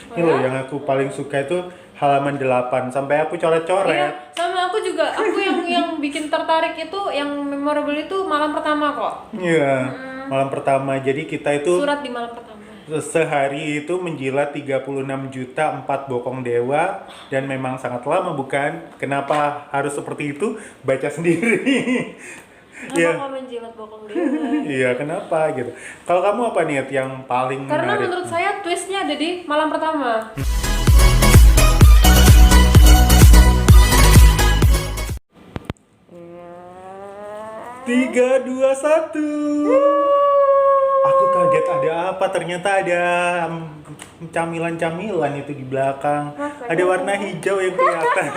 Oh Ini loh ya? yang aku paling suka itu halaman 8 sampai aku coret-coret. Iya, sama aku juga. Aku yang bikin tertarik itu, yang memorable itu malam pertama kok. Iya, Mm-mm. malam pertama. Jadi kita itu Surat di malam pertama. sehari itu menjilat 36 juta 4 bokong dewa dan memang sangat lama bukan? Kenapa harus seperti itu? Baca sendiri. Kenapa kok menjilat bokong dewa? Iya, kenapa gitu. Kalau kamu apa nih yang paling Karena menarik? menurut saya twistnya ada di malam pertama. 3, 2, 1. Aku kaget ada apa? Ternyata ada camilan-camilan itu di belakang. Masa Ada gitu? warna hijau yang kelihatan.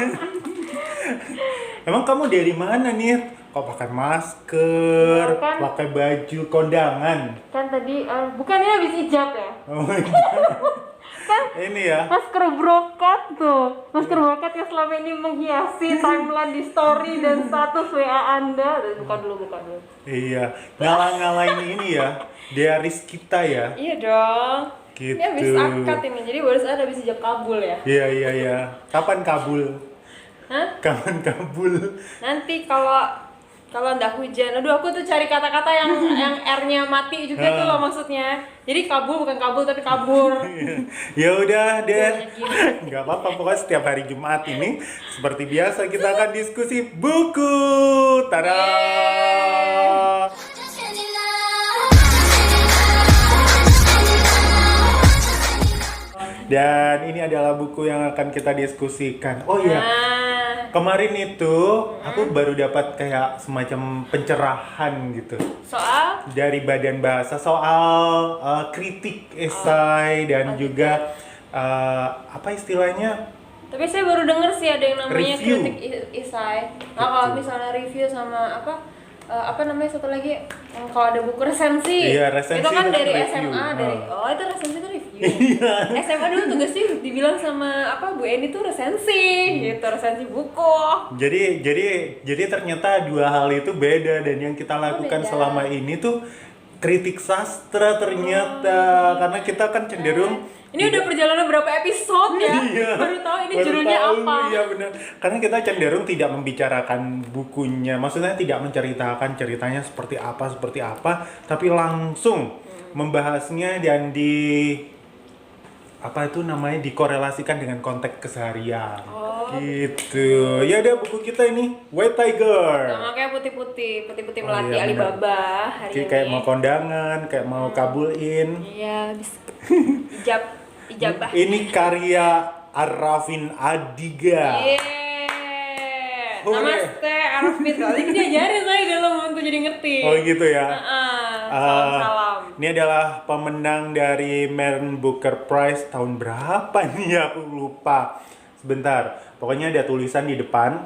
Emang kamu dari mana nih? Kok pakai masker, Ya, kan. pakai baju kondangan? Kan tadi, bukannya habis ijab ya? Oh iya. Ini ya. Masker brokat tuh. Masker brokat yang selama ini menghiasi timeline di story dan status WA Anda. Buka dulu. Iya, ngalah-ngalahin ini ya. Diaris kita ya. Iya dong. Gitu. Ini habis akad ini, jadi baru saja habis ijab kabul ya. Iya. Kapan kabul? Hah? Kapan kabul? Nanti kalau ndak hujan. Aduh, aku tuh cari kata-kata yang R-nya mati juga tuh loh maksudnya. Jadi kabul bukan kabul tapi kabur. Ya udah deh, Banyak gini. nggak apa-apa, pokoknya setiap hari Jumat ini seperti biasa kita akan diskusi buku. Tada! Dan ini adalah buku yang akan kita diskusikan. Oh iya, Nah, kemarin itu aku baru dapat kayak semacam pencerahan gitu soal dari Badan Bahasa soal kritik esai dan juga apa istilahnya. tapi saya baru denger sih ada yang namanya Review. kritik isai. Nah, kalau misalnya review sama apa namanya satu lagi yang kalau ada buku resensi, Iya, resensi itu kan itu kan dari review. SMA dari itu resensi itu review. SMA dulu tugasnya dibilang sama Bu Eni tuh resensi gitu, resensi buku. Jadi ternyata dua hal itu beda dan yang kita lakukan beda. selama ini tuh kritik sastra ternyata karena kita kan cenderung Ini udah perjalanan berapa episode ya? Iya, Baru tahu ini baru judulnya tahu, apa. Iya benar. Karena kita cenderung tidak membicarakan bukunya, maksudnya tidak menceritakan ceritanya seperti apa, tapi langsung membahasnya dan apa itu namanya dikorelasikan dengan konteks keseharian. Oh. Gitu. Ya udah buku kita ini White Tiger. Sama kayak putih-putih Oh, melatih iya, benar. Alibaba hari ini. Kayak mau kondangan, kayak mau kabulin. Iya, bisa. Ijabah. Ini karya Arafin Adiga. Yeay. Hore. Namaste Arafin. Tadi diajarin saya dalam untuk jadi ngerti. Oh gitu ya. Salam-salam. Ini adalah pemenang dari Man Booker Prize tahun berapa nih ya? Aku lupa. Sebentar. Pokoknya ada tulisan di depan.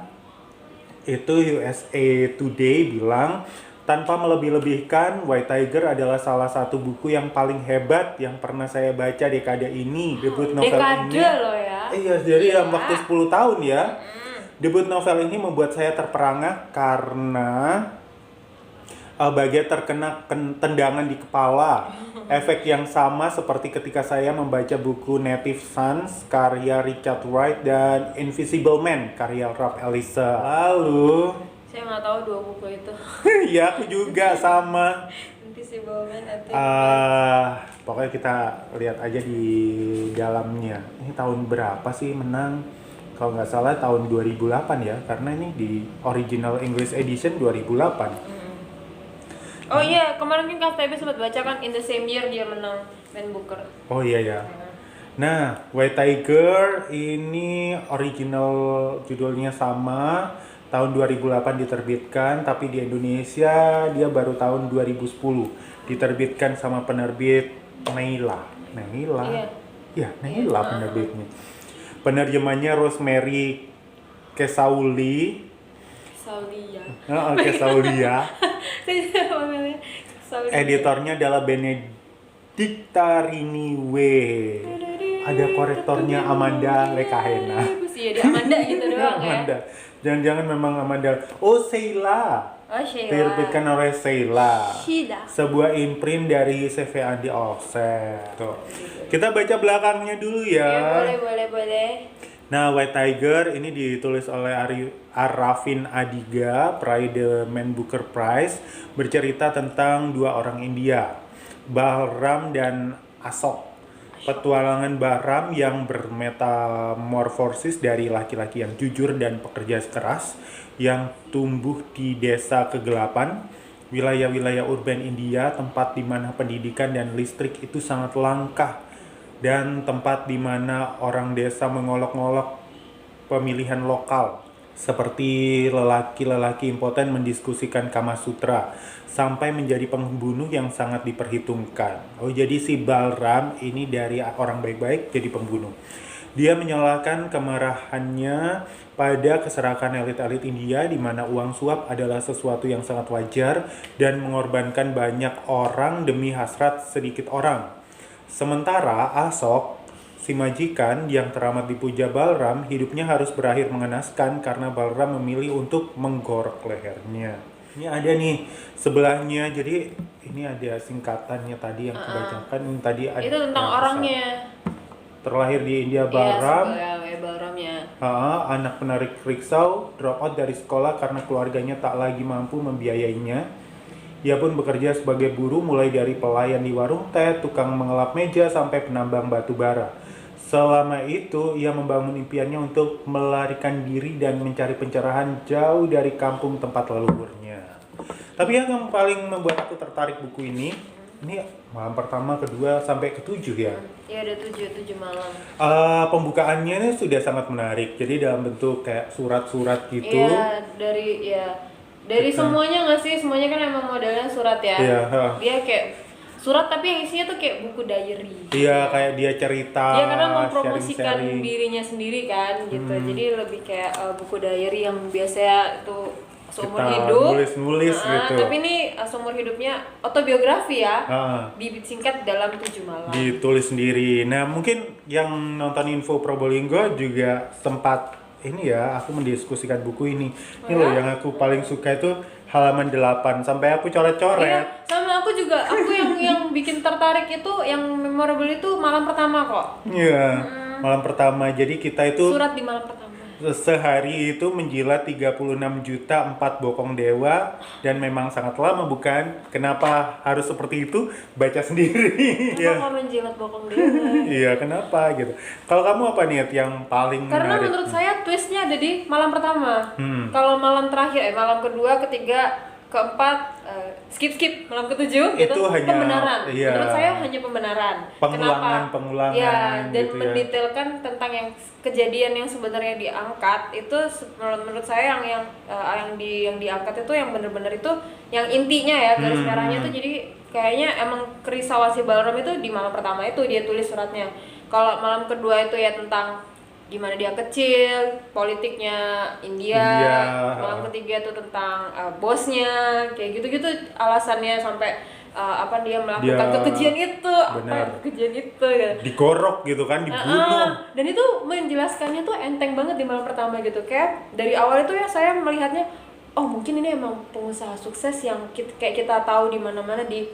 Itu USA Today bilang tanpa melebih-lebihkan, White Tiger adalah salah satu buku yang paling hebat yang pernah saya baca dekade ini. Debut novel Dekade ini. loh ya. Iya, jadi Iya. dalam waktu 10 tahun ya. Debut novel ini membuat saya terperangah karena bagian terkena tendangan di kepala. Efek yang sama seperti ketika saya membaca buku Native Sons karya Richard Wright dan Invisible Man karya Ralph Ellison. Lalu, Saya nggak tahu dua buku itu. ya aku juga sama. Invisible Man atau Pokoknya kita lihat aja di dalamnya. Ini tahun berapa sih menang? Kalau nggak salah tahun 2008 ya, karena ini di original English edition 2008. Oh iya, kemarin kan Kak Tebe sempat baca kan in the same year dia menang Man Booker. Oh iya ya. Nah, White Tiger ini original judulnya sama, tahun 2008 diterbitkan, tapi di Indonesia dia baru tahun 2010 diterbitkan sama penerbit Naila. Iya. Ya, Naila penerbitnya. Penerjemahnya Rosemary Kesauli. Saudia. Kesaulia. Saya namanya Saudia. Editornya adalah Benedikta Riniwe. Ada korektornya Amanda Lekahena. Iya, di Amanda gitu doang ya. Amanda. Jangan-jangan memang Amanda. Oh, Sheila. Oh, Sheila. Diterbitkan oleh Sheila. Shida. Sebuah imprint dari CV Andi Offset. Tuh. Kita baca belakangnya dulu ya. Ya, boleh. Nah, White Tiger ini ditulis oleh Arifin Adiga, peraih The Man Booker Prize, bercerita tentang dua orang India, Balram dan Ashok. Petualangan Bahram yang bermetamorfosis dari laki-laki yang jujur dan pekerja keras yang tumbuh di desa kegelapan, wilayah-wilayah urban India, tempat di mana pendidikan dan listrik itu sangat langka, dan tempat di mana orang desa mengolok-olok pemilihan lokal, seperti lelaki-lelaki impoten mendiskusikan Kama Sutra, sampai menjadi pembunuh yang sangat diperhitungkan. Oh, jadi si Balram ini dari orang baik-baik jadi pembunuh. Dia menyalahkan kemarahannya pada keserakan elit-elit India, di mana uang suap adalah sesuatu yang sangat wajar dan mengorbankan banyak orang demi hasrat sedikit orang. Sementara Ashok, si majikan yang teramat dipuja Balram, hidupnya harus berakhir mengenaskan karena Balram memilih untuk menggorok lehernya. Ini ada nih sebelahnya, jadi ini ada singkatannya tadi yang kebacakan. Ini tadi ada Itu tentang yang orangnya. terlahir di India Iya, Balram. Balramnya. Anak penarik riksau, drop out dari sekolah karena keluarganya tak lagi mampu membiayainya. Ia pun bekerja sebagai buruh, mulai dari pelayan di warung teh, tukang mengelap meja, sampai penambang batu bara. Selama itu, ia membangun impiannya untuk melarikan diri dan mencari pencerahan jauh dari kampung tempat leluhurnya. Tapi yang paling membuat aku tertarik buku ini malam pertama, kedua, sampai ketujuh ya. Iya, ada 7 malam. Pembukaannya ini sudah sangat menarik. Jadi dalam bentuk kayak surat-surat gitu. Iya, dari semuanya nggak sih? Semuanya kan emang modelnya surat ya. Iya. Dia kayak surat tapi yang isinya tuh kayak buku diary. Iya, kayak dia cerita. Dia karena mempromosikan sharing-sharing. dirinya sendiri kan, gitu. Jadi lebih kayak buku diary yang biasanya itu seumur Kita hidup. nulis-nulis gitu. Tapi ini seumur hidupnya autobiografi ya. Ah. Disingkat dalam 7 malam. Ditulis sendiri. Nah, mungkin yang nonton Info Probolinggo juga sempat ini ya, aku mendiskusikan buku ini. Ini loh yang aku paling suka itu halaman 8 sampai aku coret-coret. Iya, sama aku juga. Aku yang bikin tertarik itu, yang memorable itu malam pertama kok. Iya, malam pertama. Jadi kita itu Surat di malam pertama. sehari itu menjilat 36 juta 4 bokong dewa, dan memang sangat lama bukan? Kenapa harus seperti itu? Baca sendiri. Kenapa kau menjilat bokong dewa? Iya, kenapa gitu? Kalau kamu apa nih yang paling Karena menarik? menurut saya twistnya ada di malam pertama. Kalau malam terakhir, malam kedua, ketiga, keempat, skip malam ketujuh gitu. Itu hanya- pembenaran. iya. Menurut saya hanya pembenaran. Pengulangan Ya, dan gitu ya. mendetailkan tentang yang kejadian yang sebenarnya diangkat itu menurut saya yang diangkat itu yang benar-benar itu yang intinya ya, garis merahnya itu. Jadi kayaknya emang kerisauan si Balram itu di malam pertama itu dia tulis suratnya. Kalau malam kedua itu ya tentang gimana dia kecil, politiknya India. Malam ketiga itu tentang bosnya, kayak gitu-gitu alasannya sampai dia melakukan kekejian itu, kekejian itu gitu. Digorok gitu kan, dibunuh. Dan itu menjelaskannya tuh enteng banget di malam pertama gitu. Kayak dari awal itu ya saya melihatnya, oh mungkin ini emang pengusaha sukses yang kayak kita tahu di mana-mana, di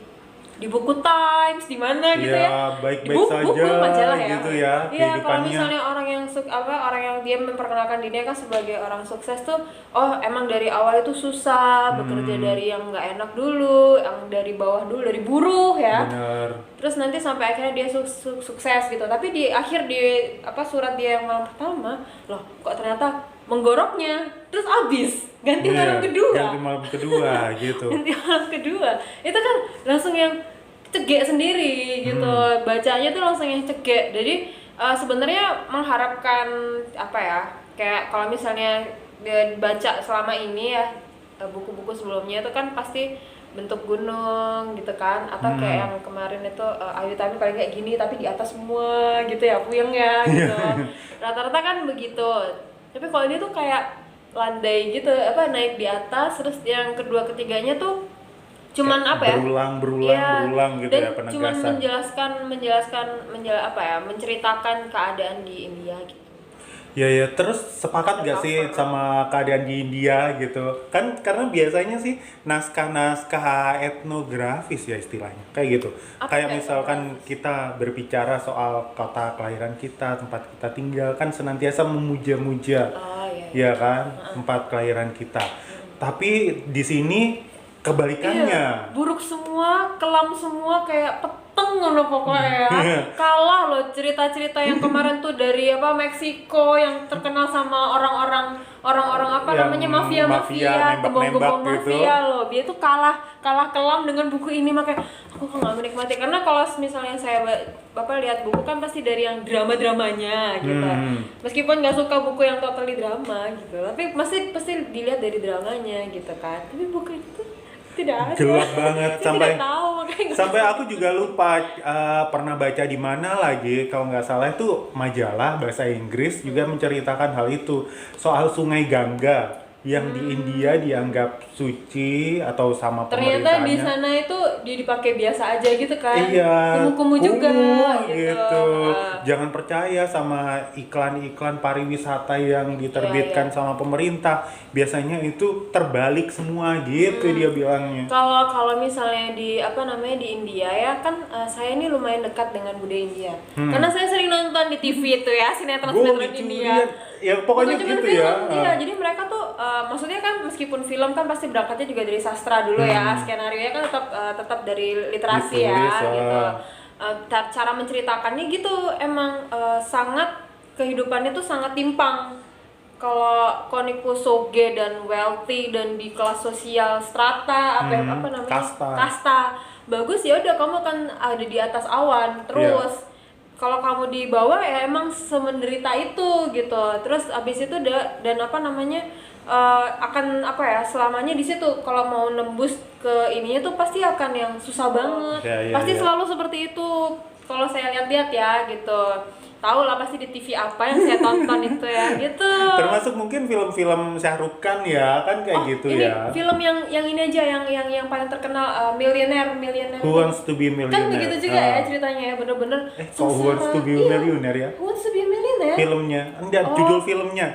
buku Times, di mana gitu ya, baik-baik saja buku majalah ya. gitu ya, Iya, kalau kehidupannya. misalnya orang yang dia memperkenalkan dirinya kan sebagai orang sukses tuh, oh emang dari awal itu susah, bekerja dari yang nggak enak dulu, yang dari bawah dulu, dari buruh ya. Bener. Terus nanti sampai akhirnya dia sukses gitu. Tapi di akhir surat dia yang malam pertama, loh kok ternyata menggoroknya terus abis, ganti malam kedua. Ganti malam kedua gitu. Ganti malam kedua. Itu kan langsung yang cegek sendiri gitu. Bacanya tuh langsung yang cegek. Jadi sebenarnya mengharapkan kayak kalau misalnya dia baca selama ini ya buku-buku sebelumnya itu kan pasti bentuk gunung gitu kan, atau kayak yang kemarin itu Ayu Tami paling kayak gini tapi di atas semua gitu ya, puyeng ya gitu. Rata-rata kan begitu. Tapi kalau ini tuh kayak landai gitu, naik di atas, terus yang kedua ketiganya tuh cuman berulang gitu dan ya penegasan. cuman menceritakan keadaan di India gitu. Ya, terus sepakat gak sih Cover. sama keadaan di India gitu? Kan karena biasanya sih naskah-naskah etnografis ya istilahnya, kayak gitu. Apa tuh Kayak misalkan etnografis? kita berbicara soal kota kelahiran kita, tempat kita tinggal, kan senantiasa memuja-muja, Oh iya iya. ya kan, tempat kelahiran kita. Tapi di sini Iya, kebalikannya. buruk semua, kelam semua kayak peteng ngono pokoknya ya. Kalah loh cerita-cerita yang kemarin tuh dari apa Meksiko yang terkenal sama orang-orang apa Yang namanya mafia mafia-mafia, nembak-nembak gembong-gembong gitu. mafia loh. Dia tuh kalah kalah kelam dengan buku ini makanya aku kok nggak menikmati karena kalau misalnya saya bapak lihat buku kan pasti dari yang drama-dramanya gitu. Hmm. Meskipun nggak suka buku yang totally drama gitu, tapi pasti dilihat dari dramanya gitu kan. Tapi buku itu tidak ada. Gelap banget Saya sampai tidak tahu makanya nggak sampai suka. aku juga lupa pernah baca di mana lagi kalau nggak salah itu majalah bahasa Inggris juga menceritakan hal itu soal Sungai Gangga yang di India dianggap suci atau sama Ternyata di pemerintahnya. sana itu dipakai biasa aja gitu kan. Iya, Kumuh-kumuh juga kumuh gitu. gitu. Heeh. Jangan percaya sama iklan-iklan pariwisata yang Iya iya. diterbitkan sama pemerintah. Biasanya itu terbalik semua gitu dia bilangnya. Kalau kalau misalnya di apa namanya di India ya kan saya ini lumayan dekat dengan budaya India. Karena saya sering nonton di TV itu ya Gue sinetron-sinetron India. dicurian, ya pokoknya Bukan cuma gitu ya. film, iya. Jadi mereka tuh maksudnya kan meskipun film kan pasti berangkatnya juga dari sastra dulu ya, skenario nya kan tetap dari literasi Ditulis, ya gitu. Cara menceritakannya gitu emang sangat kehidupannya tuh sangat timpang. Kalau Koniku Soge dan wealthy dan di kelas sosial strata apa namanya kasta. kasta bagus ya udah kamu akan ada di atas awan Iya. terus kalau kamu di bawah ya emang semenderita itu gitu terus abis itu dan apa namanya akan apa ya selamanya di situ kalau mau nembus ke ininya tuh pasti akan yang susah banget Ya, ya, pasti ya. selalu seperti itu kalau saya lihat-lihat ya gitu tahu lah pasti di TV apa yang saya tonton itu ya gitu. Termasuk mungkin film-film Shah Rukh Khan ya, kan kayak Oh, gitu ini ya. film yang ini aja yang paling terkenal Millionaire Who Wants to Be a kan Millionaire. begitu juga ya ceritanya ya bener-bener Kok Who Wants to Be a iya. Millionaire ya? Who Wants to Be a Millionaire Filmnya, enggak, Oh, judul filmnya.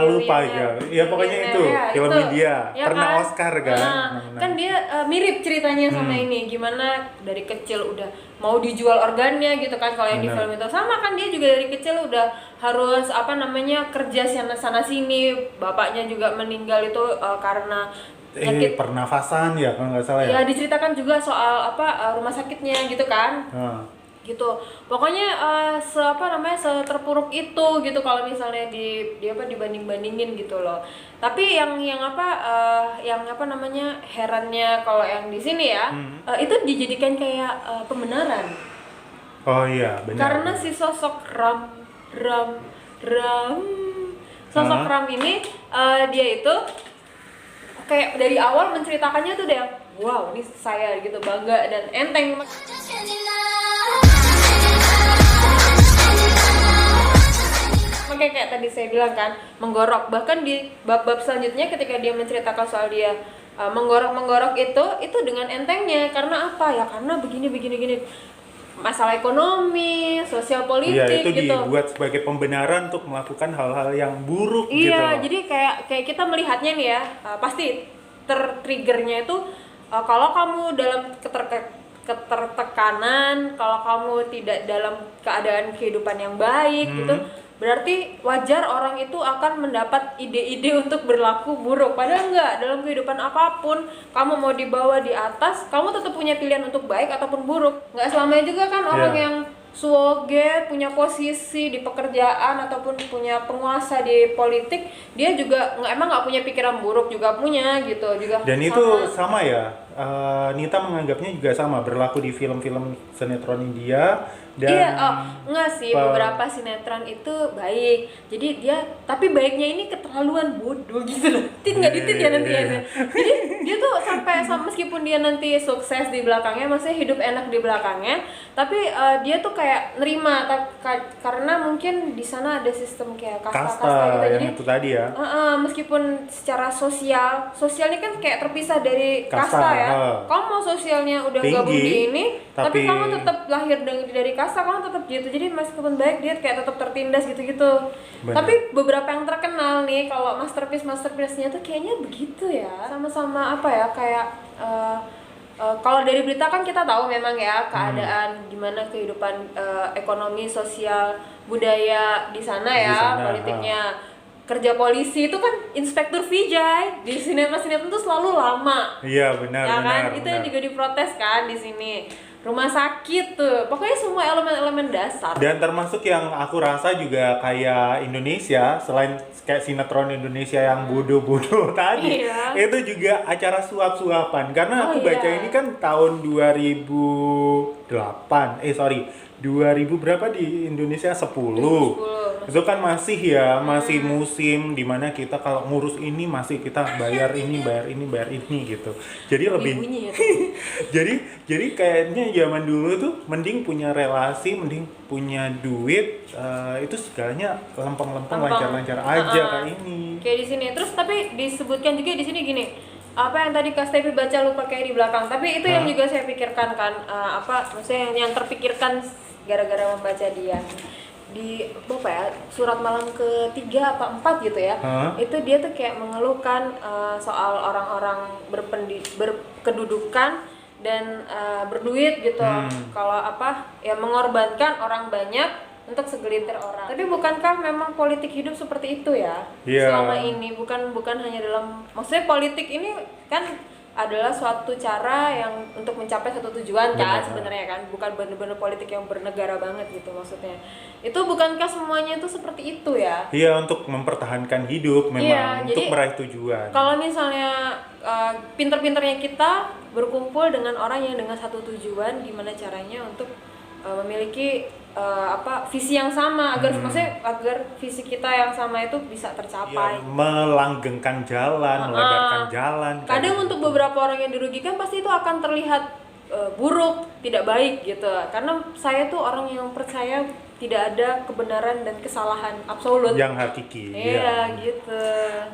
Lupa aja. Ya pokoknya itu, ya, filmnya itu. dia. Ya Pernah kan? Oscar kan? Kan dia mirip ceritanya sama ini gimana dari kecil udah mau dijual organnya gitu kan kalau yang di Benar. film itu sama kan dia juga dari kecil udah harus apa namanya kerja sana sini bapaknya juga meninggal itu karena penyakit Pernafasan ya kalau nggak salah ya. ya diceritakan juga soal apa rumah sakitnya gitu kan Nah, gitu pokoknya apa namanya seterpuruk itu gitu kalau misalnya di apa dibanding-bandingin gitu loh tapi yang apa namanya herannya kalau yang di sini ya itu dijadikan kayak pembenaran oh iya, benar. karena si sosok Ram Ram sosok Hah? Ram ini dia itu kayak dari awal menceritakannya tuh dia wow ini saya gitu bangga dan enteng makanya kayak tadi saya bilang kan menggorok bahkan di bab-bab selanjutnya ketika dia menceritakan soal dia menggorok itu dengan entengnya karena apa ya karena begini masalah ekonomi sosial Iya, politik itu gitu dibuat sebagai pembenaran untuk melakukan hal-hal yang buruk gitu iya loh. jadi kayak kita melihatnya nih ya pasti tertriggernya itu kalau kamu dalam ketertekanan kalau kamu tidak dalam keadaan kehidupan yang baik gitu berarti wajar orang itu akan mendapat ide-ide untuk berlaku buruk padahal enggak dalam kehidupan apapun kamu mau dibawa di atas kamu tetap punya pilihan untuk baik ataupun buruk nggak selamanya juga kan orang Iya. yang suoge punya posisi di pekerjaan ataupun punya penguasa di politik dia juga nggak punya pikiran buruk juga punya gitu juga Dan itu sama ya, Nita menganggapnya juga sama, berlaku di film-film sinetron India dan iya, enggak sih, beberapa sinetron itu baik. Jadi dia, tapi baiknya ini keterlaluan bodoh gitu loh. Tit nggak ditit ya nanti ya. Jadi dia tuh sampai meskipun dia nanti sukses di belakangnya, maksudnya hidup enak di belakangnya, tapi dia tuh kayak nerima karena mungkin di sana ada sistem kayak kasta-kasta gitu. yang Jadi itu tadi ya. meskipun secara sosialnya kan kayak terpisah dari kasta ya. Kamu mau sosialnya udah tinggi, gabung di ini, tapi kamu tetap lahir dari kasta, kamu tetap gitu. Jadi meskipun baik dia kayak tetap tertindas gitu-gitu. Tapi beberapa yang terkenal nih, kalau masterpiece-nya tuh kayaknya begitu ya. Sama-sama apa ya, kayak kalau dari berita kan kita tahu memang ya keadaan gimana kehidupan ekonomi, sosial, budaya di sana ya, politiknya. Kerja polisi itu kan Inspektur Vijay di sinetron tuh selalu lama. Iya benar. Ya kan, benar, itu yang juga diprotes kan di sini. Rumah sakit tuh, pokoknya semua elemen-elemen dasar. Dan termasuk yang aku rasa juga kayak Indonesia, selain kayak sinetron Indonesia yang bodoh-bodoh tadi, itu juga acara suap-suapan. Karena aku baca ini kan tahun 2008, 2000 berapa di Indonesia? 10. Itu kan masih masih musim dimana kita kalau ngurus ini masih kita bayar ini gitu. Jadi lebih jadi kayaknya zaman dulu tuh mending punya relasi, mending punya duit, itu segalanya lempeng-lempeng, lancar-lancar aja kayak ini. Kayak di sini. Terus tapi disebutkan juga di sini gini, apa yang tadi Kak Stevi baca lupa kayak di belakang, tapi itu yang juga saya pikirkan kan, maksudnya yang terpikirkan gara-gara membaca dia di apa ya, surat malam ketiga apa 4 gitu ya. Itu dia tuh kayak mengeluhkan soal orang-orang berkedudukan dan berduit gitu. Kalau mengorbankan orang banyak untuk segelintir orang. Tapi bukankah memang politik hidup seperti itu ya? Selama ini bukan hanya dalam, maksudnya politik ini kan adalah suatu cara yang untuk mencapai satu tujuan kan sebenarnya kan, bukan benar-benar politik yang bernegara banget gitu maksudnya. Itu bukankah semuanya itu seperti itu ya? Iya, untuk mempertahankan hidup memang, untuk meraih tujuan. Kalau misalnya pinter-pinternya kita berkumpul dengan orang yang dengan satu tujuan, gimana caranya untuk memiliki visi yang sama agar maksudnya agar visi kita yang sama itu bisa tercapai. Melanggengkan jalan, melebarkan jalan. Kadang untuk beberapa orang yang dirugikan pasti itu akan terlihat buruk, tidak baik gitu. Karena saya tuh orang yang percaya tidak ada kebenaran dan kesalahan absolut yang hakiki. Iya gitu.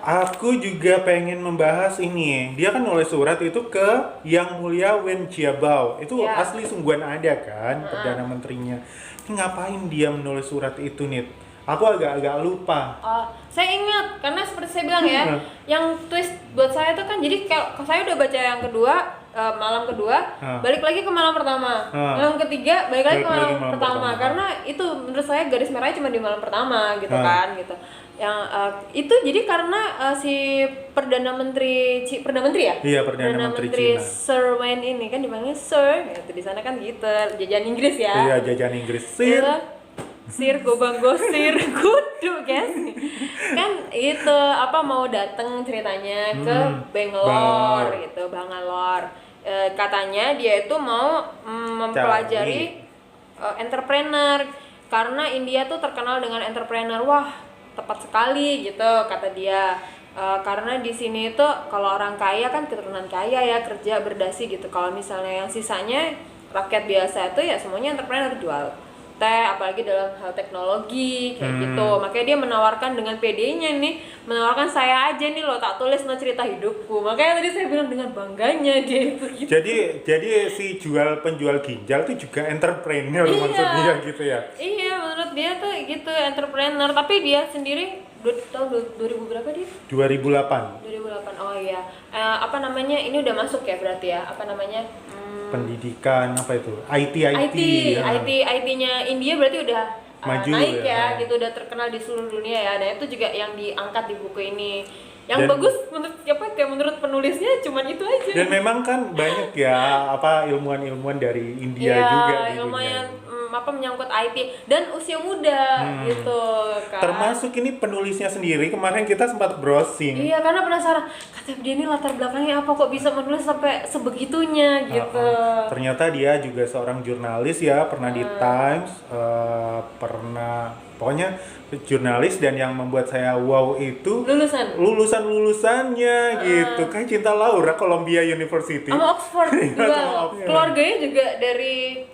Aku juga pengen membahas ini. Dia kan nulis surat itu ke Yang Mulia Wen Jiabao. Itu asli sungguhan ada kan, Perdana Menterinya. Ini ngapain dia menulis surat itu, Nit? Aku agak lupa. Saya ingat karena seperti saya bilang ya, yang twist buat saya itu kan, jadi kalau saya udah baca yang kedua, malam kedua, balik lagi ke malam pertama, malam ketiga balik lagi ke malam pertama, karena itu menurut saya garis merahnya cuma di malam pertama gitu kan gitu. Yang itu jadi karena si Perdana Menteri ya? Iya, Perdana Menteri Cina. Sir Wen ini kan dipanggil Sir, gitu. Di sana kan gitu, jajan Inggris ya. Iya, jajan Inggris. Sir gobang gosir kudu guys kan itu mau datang ceritanya ke Bangalore gitu, Bangalore. Katanya dia itu mau mempelajari entrepreneur karena India tuh terkenal dengan entrepreneur. Wah, tepat sekali gitu kata dia. Karena di sini itu kalau orang kaya kan keturunan kaya ya, kerja berdasi gitu. Kalau misalnya yang sisanya rakyat biasa itu ya semuanya entrepreneur, jual teh, apalagi dalam hal teknologi kayak gitu. Makanya dia menawarkan dengan PD-nya nih, menawarkan saya aja nih loh, tak tulis cerita hidupku. Makanya tadi saya bilang dengan bangganya dia itu gitu. Jadi si penjual ginjal itu juga entrepreneur maksudnya gitu ya. Iya, menurut dia tuh gitu, entrepreneur, tapi dia sendiri tahun 2000 berapa dia? 2008. Oh iya. Ini udah masuk ya berarti ya? Pendidikan apa itu? IT-nya India berarti udah maju naik ya gitu, udah terkenal di seluruh dunia ya. Dan itu juga yang diangkat di buku ini. Yang bagus menurut penulisnya cuman itu aja. Dan memang kan banyak ya ilmuwan-ilmuwan dari India juga di dunia. menyangkut IT dan usia muda gitu kan. Termasuk ini penulisnya sendiri, kemarin kita sempat browsing. Iya, karena penasaran, kata dia ini latar belakangnya apa kok bisa menulis sampai sebegitunya gitu. Ternyata dia juga seorang jurnalis ya, pernah di Times, pernah pokoknya jurnalis, dan yang membuat saya wow itu lulusannya gitu, kayak Cinta Laura, Columbia University. Sama Oxford Iya, juga. sama Oxford. Keluarganya juga dari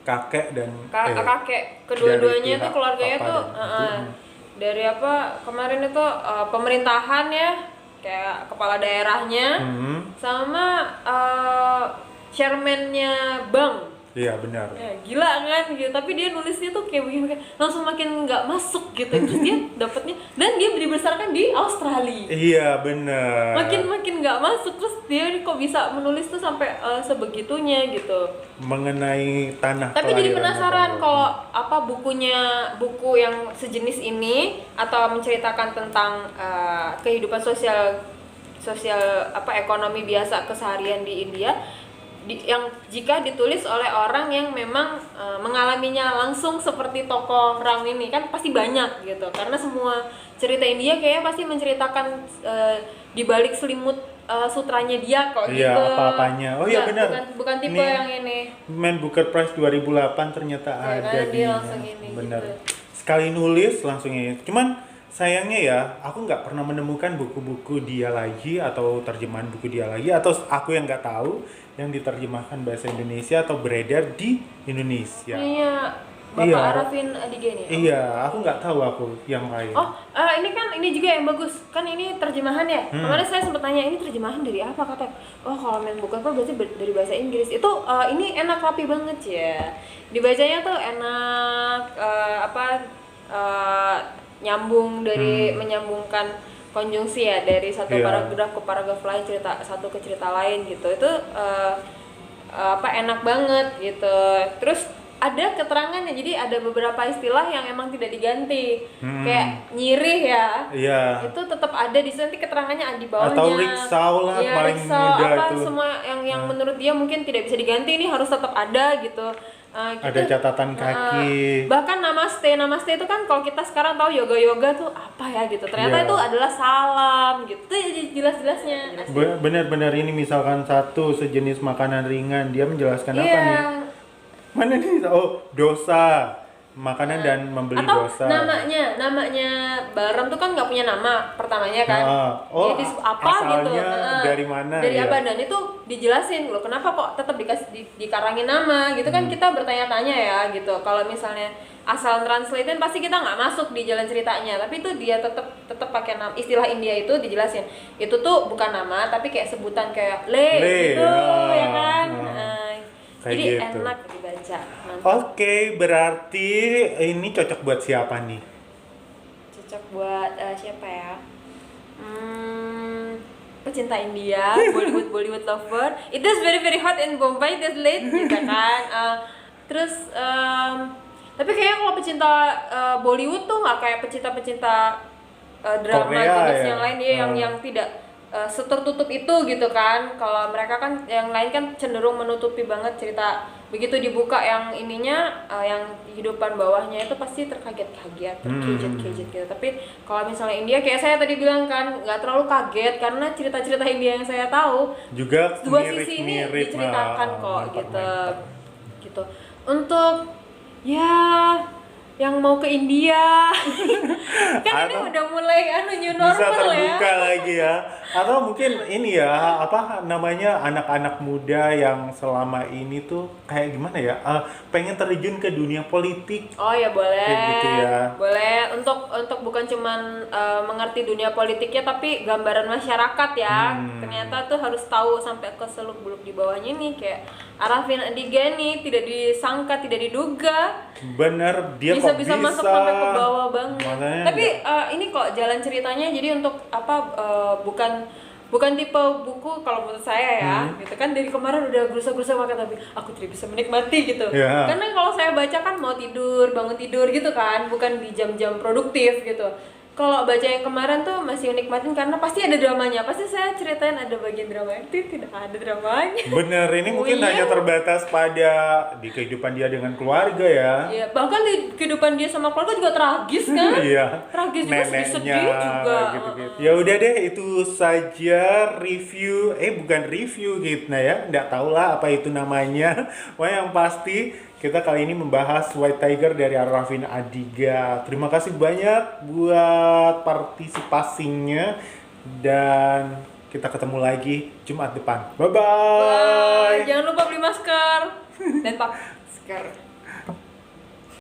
Kakek dan kakek. Kedua-duanya dari itu keluarganya papa tuh dan ibu. dari apa kemarin itu pemerintahan ya, kayak kepala daerahnya sama chairman-nya bank. Iya benar. Ya, gila kan gitu, tapi dia nulisnya tuh kayak begini, langsung makin nggak masuk gitu. Terus dia dapetnya, dan dia dibesarkan di Australia. Iya benar. Makin nggak masuk, terus dia kok bisa menulis tuh sampai sebegitunya gitu. Mengenai tanah. Tapi jadi kelahiran penasaran Bapak. kalau apa buku yang sejenis ini atau menceritakan tentang kehidupan sosial apa ekonomi biasa keseharian di India, yang jika ditulis oleh orang yang memang mengalaminya langsung seperti tokoh Ram ini, kan pasti banyak gitu, karena semua cerita India kayaknya pasti menceritakan di balik selimut sutranya dia kok Iya, gitu. apa-apanya. Oh iya benar. Bukan tipe yang ini. Man Booker Prize 2008 ternyata Ya, ada kan, di. dia langsung ini, Benar. gitu. Sekali nulis langsung ini. Cuman sayangnya ya, aku nggak pernah menemukan buku-buku dia lagi atau terjemahan buku dia lagi, atau aku yang nggak tahu yang diterjemahkan bahasa Indonesia atau beredar di Indonesia. Iya, Bapak Iya. Arafin Adigeni. Iya, aku nggak tahu aku yang lain. Oh, ini juga yang bagus. Kan ini terjemahan ya. Kemarin saya sempat tanya, ini terjemahan dari apa, kata. Oh, kalau main buku apa berarti dari bahasa Inggris. Itu ini enak, rapi banget ya. Dibacanya tuh enak, nyambung dari menyambungkan konjungsi ya, dari satu Iya. paragraf ke paragraf lain, cerita satu ke cerita lain gitu. Itu enak banget gitu. Terus ada keterangannya, jadi ada beberapa istilah yang emang tidak diganti, kayak nyirih ya, Iya. itu tetap ada di sana, nanti keterangannya di bawahnya. Atau riksau lah, ya, paling riksau, mudah apa itu. semua yang menurut dia mungkin tidak bisa diganti, ini harus tetap ada gitu. Ada catatan kaki. Bahkan namaste itu kan kalau kita sekarang tahu yoga tuh apa ya gitu, ternyata Iya. itu adalah salam gitu, itu jelas-jelasnya. Benar-benar ini misalkan satu sejenis makanan ringan, dia menjelaskan apa Iya. nih? Mana nih? Oh, dosa. Makanan dan membeli Atau dosa. namanya Balram tuh kan nggak punya nama pertamanya kan. Oh, Dia apa gitu. asalnya dari mana Dari ya? apa, dan itu dijelasin loh kenapa kok tetap dikasih dikarangin nama gitu kan. Kita bertanya-tanya ya gitu. Kalau misalnya asal translatein pasti kita nggak masuk di jalan ceritanya, tapi itu dia tetap pakai nama, istilah India itu dijelasin. Itu tuh bukan nama tapi kayak sebutan kayak le gitu ya kan. Kayak Jadi gitu. enak dibaca. Oke, berarti ini cocok buat siapa nih? Cocok buat siapa ya? Pecinta India, Bollywood lover. It is very hot in Bombay this late, gitu kan. Terus tapi kayaknya kalau pecinta Bollywood tuh nggak kayak pecinta drama Korea jenis ya? yang lain ya, yang tidak setertutup itu gitu kan. Kalau mereka kan yang lain kan cenderung menutupi banget cerita. Begitu dibuka yang ininya, yang kehidupan bawahnya itu pasti terkaget-kaget, terkejut-kejut gitu. Tapi kalau misalnya India kayak saya tadi bilang kan, nggak terlalu kaget karena cerita-cerita India yang saya tahu Juga dua sisi ini diceritakan kok gitu. Untuk ya yang mau ke India kan ini udah mulai new normal bisa terbuka ya. lagi ya, atau mungkin ini ya apa namanya, anak-anak muda yang selama ini tuh kayak gimana ya, pengen terjun ke dunia politik. Oh ya boleh, Kayak gitu ya. boleh untuk bukan cuman mengerti dunia politiknya tapi gambaran masyarakat ya. Ternyata tuh harus tahu sampai ke seluk-beluk di bawahnya nih, kayak Arafin Adigeni tidak disangka, tidak diduga Bener, dia bisa masuk sampai ke bawah banget. Makanya Tapi ini kok jalan ceritanya, jadi untuk bukan tipe buku kalau menurut saya ya, gitu kan. Dari kemarin udah berusaha makan tapi aku tidak bisa menikmati gitu. Yeah. Karena kalau saya baca kan mau tidur, bangun tidur gitu kan, bukan di jam-jam produktif gitu. kalau baca yang kemarin tuh masih nikmatin karena pasti ada dramanya. Pasti saya ceritain ada bagian dramanya. Tidak ada dramanya. Bener, ini Oh mungkin iya? hanya terbatas pada di kehidupan dia dengan keluarga ya. Iya, bahkan di kehidupan dia sama keluarga juga tragis kan? Iya. Tragis juga, sedih-sedih Neneknya juga. gitu-gitu. Ya udah deh, itu saja review. Bukan review gitu nah ya. Nggak tahu lah apa itu namanya. Pokoknya yang pasti kita kali ini membahas White Tiger dari Arifin Adiga. Terima kasih banyak buat partisipasinya dan kita ketemu lagi Jumat depan. Bye bye. Jangan lupa beli masker dan pakai masker.